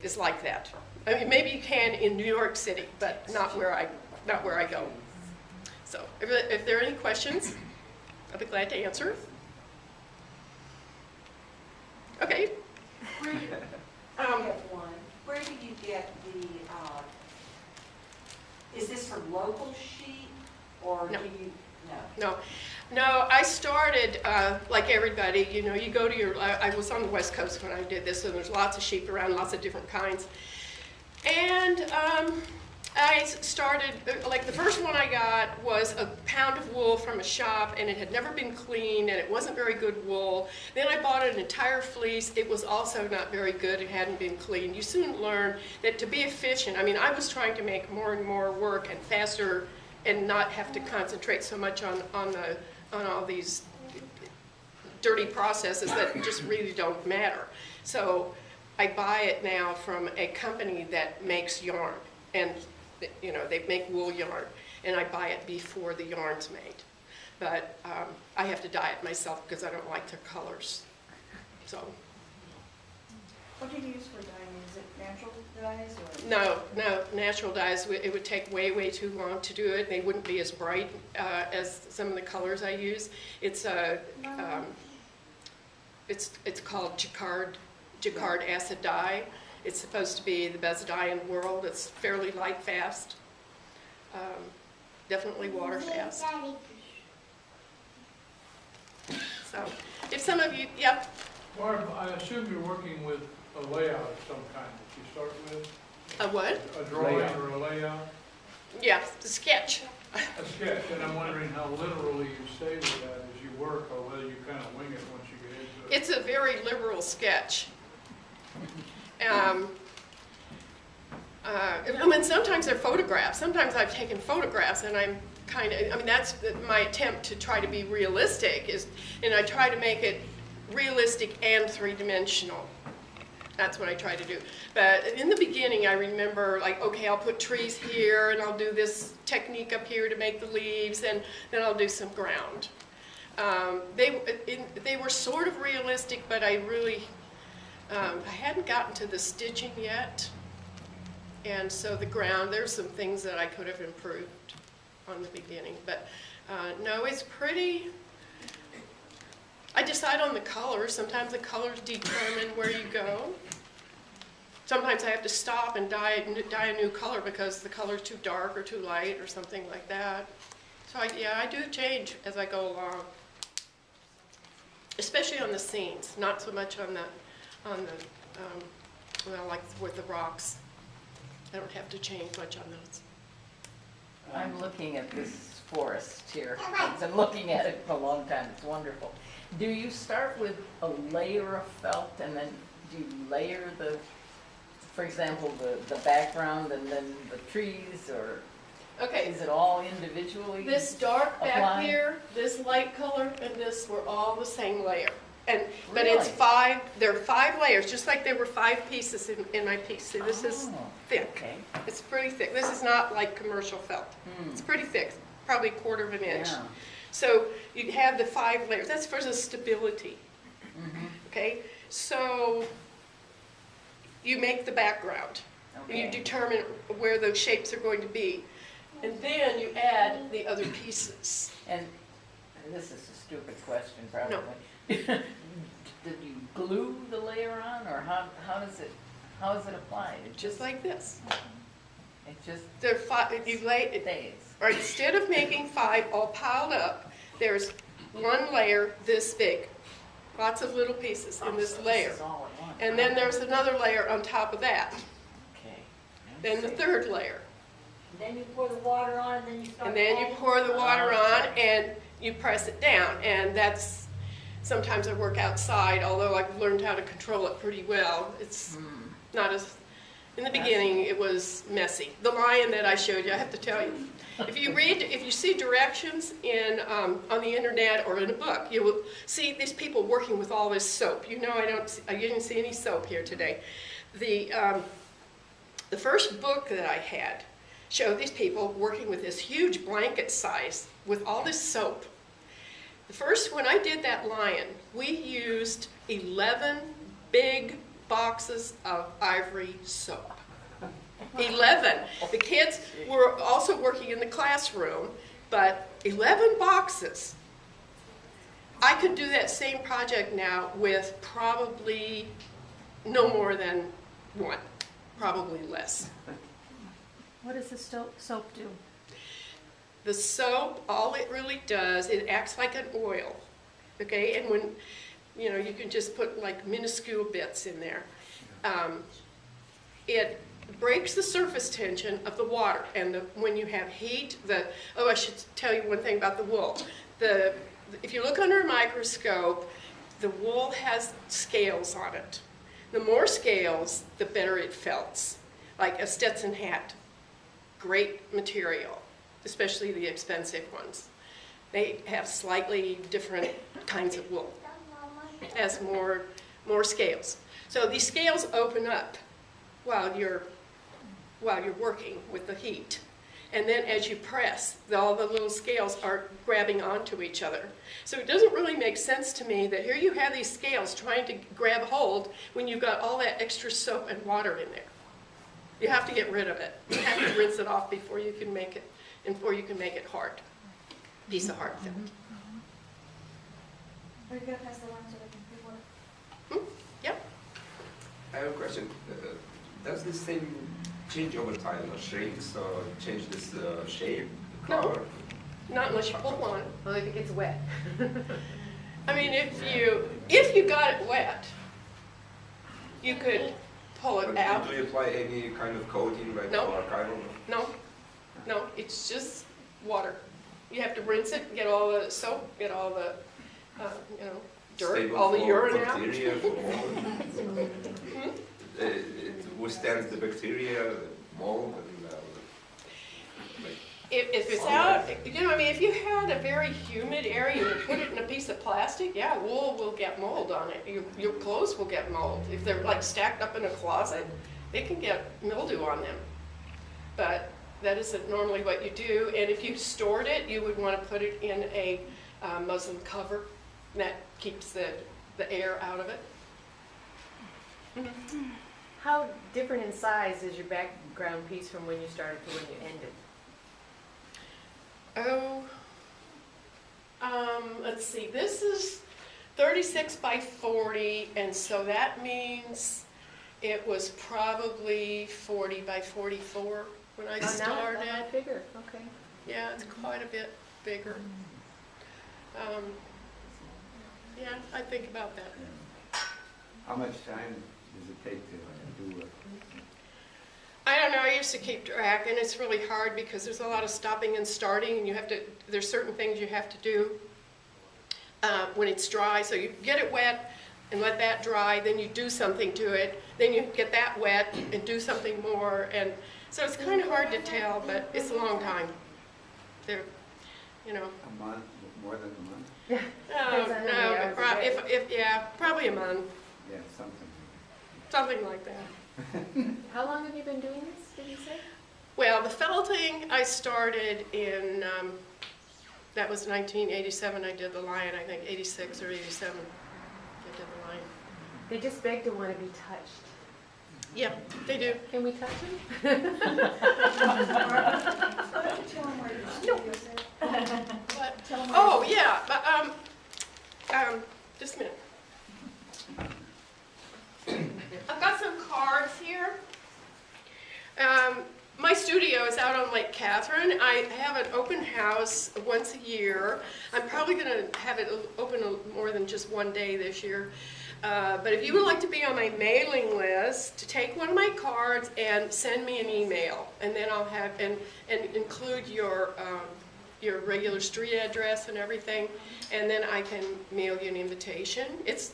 is like that. I mean, maybe you can in New York City, but not where I go. So, if there are any questions, I'll be glad to answer. Okay. I have one. Where do you get the, is this for local sheep, or No. do you, no? No, I started, like everybody, you know, you go to your, I was on the West Coast when I did this, so there's lots of sheep around, lots of different kinds. And I started, like the first one I got was a pound of wool from a shop, and it had never been cleaned, and it wasn't very good wool. Then I bought an entire fleece. It was also not very good. It hadn't been cleaned. You soon learn that to be efficient, I mean, I was trying to make more and more work and faster and not have to concentrate so much on all these dirty processes that just really don't matter. So I buy it now from a company that makes yarn, and you know, they make wool yarn, and I buy it before the yarn's made. But I have to dye it myself because I don't like their colors. So. What do you use for dyeing? Is it natural dyes or? No, natural dyes. It would take way too long to do it. They wouldn't be as bright as some of the colors I use. It's it's called Jacquard acid dye. It's supposed to be the best dye in the world. It's fairly light fast, definitely water fast. So, if some of you, yep. Barb, I assume you're working with a layout of some kind that you start with? A what? A drawing or a layout? Yeah, the sketch. A sketch, and I'm wondering how literally you stay with that as you work, or whether you kind of wing it once you get into it. It's a very liberal sketch. I mean, sometimes they're photographs. Sometimes I've taken photographs, and I'm kind of, I mean, that's my attempt to try to be realistic, and I try to make it realistic and three-dimensional. That's what I try to do. But in the beginning, I remember, like, okay, I'll put trees here, and I'll do this technique up here to make the leaves, and then I'll do some ground. They were sort of realistic, but I really, I hadn't gotten to the stitching yet. And so the ground, there's some things that I could have improved on the beginning. But no, it's pretty, I decide on the colors. Sometimes the colors determine where you go. Sometimes I have to stop and dye a new color because the color's too dark or too light or something like that. So yeah, I do change as I go along. Especially on the scenes, not so much on the well, like with the rocks. I don't have to change much on those. I'm looking at this forest here. I've been looking at it for a long time. It's wonderful. Do you start with a layer of felt, and then do you layer the, for example, the background and then the trees, or Okay, is it all individually? this dark back applied? here, this light color, and this were all the same layer. But it's Really? there are 5 layers, just like there were 5 pieces in my piece. See, this is Oh, thick. okay. It's pretty thick. This is not like commercial felt. It's pretty thick, probably 1/4 of an inch. Yeah. So you have the 5 layers. That's for the stability. Okay, so you make the background. And you Okay. determine where those shapes are going to be. And then you add the other pieces. And this is a stupid question, probably. Did you glue the layer on, or how is it applied? It Just like this. It just There are 5, you lay it, stays. or instead of making 5 all piled up, there's one layer this big. Lots of little pieces in this layer. This is all at once. And then there's another layer on top of that. Okay. Then the 3rd layer. Then you pour the water on, and then you start. And then you adding- pour the water on and you press it down. And that's, sometimes I work outside, although I've learned how to control it pretty well. It's not as, in the beginning it was messy. The lion that I showed you, I have to tell you, if you see directions on the internet or in a book, you will see these people working with all this soap. You know, I didn't see any soap here today. The first book that I had showed these people working with this huge blanket size with all this soap. When I did that lion, we used 11 big boxes of Ivory soap. 11. The kids were also working in the classroom, but 11 boxes. I could do that same project now with probably no more than one, probably less. What does the soap do? The soap, all it really does, it acts like an oil, okay? And when, you know, you can just put like minuscule bits in there. It breaks the surface tension of the water, and when you have heat, oh, I should tell you one thing about the wool. If you look under a microscope, the wool has scales on it. The more scales, the better it felts. Like a Stetson hat, great material, especially the expensive ones. They have slightly different kinds of wool. It has more scales. So these scales open up while you're working with the heat. And then as you press, all the little scales are grabbing onto each other. So it doesn't really make sense to me that here you have these scales trying to grab hold when you've got all that extra soap and water in there. You have to get rid of it. You have to rinse it off before you can make it, hard. Piece of hard felt. Are you gonna pass the line so they can do one? Yep. I have a question. Does this thing change over time or shrinks or change this shape, No. color? Not unless you pull on it. Well, if it gets wet. I mean, if you got it wet, you could pull it But out. do you apply any kind of coating like No. archival? No, it's just water. You have to rinse it, get all the soap, get all the, dirt, Stable all the for urine out. bacteria, for mold? It withstands the bacteria, mold, and like, If it's out, if you had a very humid area and you put it in a piece of plastic, yeah, wool will get mold on it. Your clothes will get mold. If they're like stacked up in a closet, they can get mildew on them. But that isn't normally what you do. And if you stored it, you would want to put it in a muslin cover. That keeps the air out of it. How different in size is your background piece from when you started to when you ended? Let's see, this is 36 by 40, and so that means it was probably 40 by 44 when I started. Not bigger, okay. Yeah, it's quite a bit bigger. Yeah, I think about that. How much time does it take to do it? I don't know, I used to keep track, and it's really hard because there's a lot of stopping and starting, and there's certain things you have to do when it's dry. So you get it wet and let that dry, then you do something to it, then you get that wet and do something more, and so it's kind of hard to tell, but it's a long time. A month, more than a month? Oh, Depends on how many no, hours but a day. probably a month, Yeah, something. something like that. How long have you been doing this, did you say? Well, the felting I started in, that was 1987, I did the lion, I think 86 or 87, I did the lion. They just beg to want to be touched. Yeah, they do. Can we touch them? Why don't you tell them where your studio is at? But, Tell them where oh, yeah, but, just a minute. I've got some cards here. My studio is out on Lake Catherine. I have an open house once a year. I'm probably going to have it open more than just one day this year. But if you would like to be on my mailing list, to take one of my cards and send me an email, and then I'll have and include your regular street address and everything, and then I can mail you an invitation. It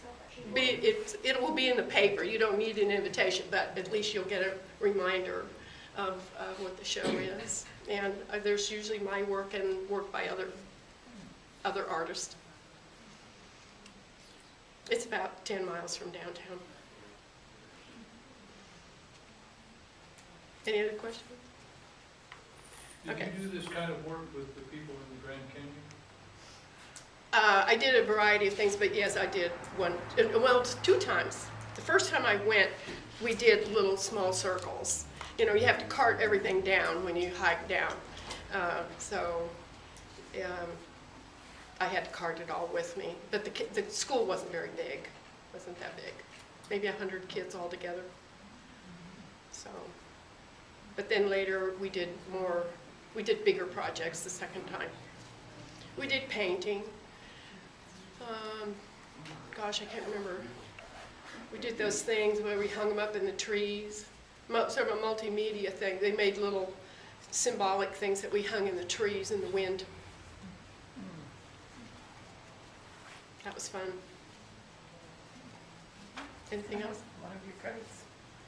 will be in the paper. You don't need an invitation, but at least you'll get a reminder of what the show is. And there's usually my work and work by other artists. It's about 10 miles from downtown. Any other questions? Did Okay. you do this kind of work with the people in the Grand Canyon? I did a variety of things, but yes, I did one. Well, 2 times. The first time I went, we did little small circles. You know, you have to cart everything down when you hike down. I had to cart it all with me. But the school wasn't very big, wasn't that big. Maybe 100 kids altogether. So, but then later we did bigger projects the second time. We did painting. Gosh, I can't remember. We did those things where we hung them up in the trees. Sort of a multimedia thing. They made little symbolic things that we hung in the trees in the wind. That was fun. Anything else? One of your grades.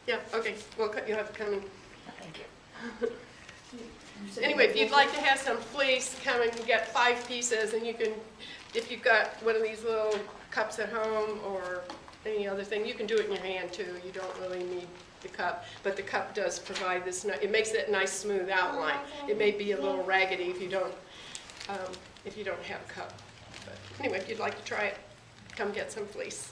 Yeah, okay. Well, you have to come and... Thank you. Anyway, if you'd like to have some fleece, come and get 5 pieces, and you can, if you've got one of these little cups at home or any other thing, you can do it in your hand too. You don't really need the cup, but the cup does provide this, it makes that nice smooth outline. It may be a little raggedy if you don't have a cup. But anyway, if you'd like to try it, come get some fleece.